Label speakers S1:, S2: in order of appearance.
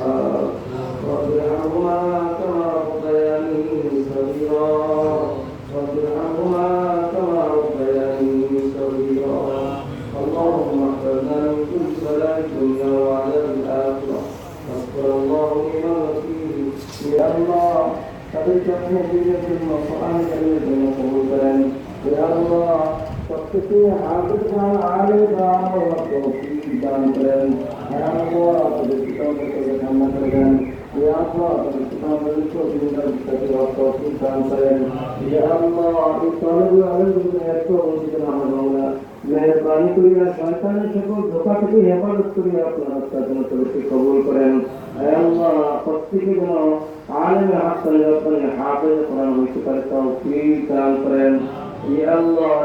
S1: رب ارحمهما كما ربياني صغيرا رب ارحمهما كما ربياني صغيرا اللهم احفظنا من كل بلاء الدنيا وعذاب الآخرة واغفر الله لمن فيه يا الله তাদেরকে দিনের জন্য কোরআন কারীমের জন্য কবুল করেন ইয়া আল্লাহ প্রত্যেককে হাফেজ খান আলে দান ও তৌফিক দান করেন ইয়া আল্লাহ তাদের পিতামাতাকে ক্ষমা করেন ইয়া আল্লাহ তাদের পিতামাতাকে দিনের প্রতি তৌফিক দান করেন ইয়া আল্লাহ এই তলবুল আলমকে এত বঞ্চিত না মাওলা মেহরবানি করিয়া শয়তানের সকল ধোঁকা থেকে হেফাজত করিয়া আপনার জন্য তৌফিক কবুল করেন ইয়া আল্লাহ প্রত্যেককে যেন عالم حق اليقين حافظ القرآن وشكر التوفيق كلام قرآن يا الله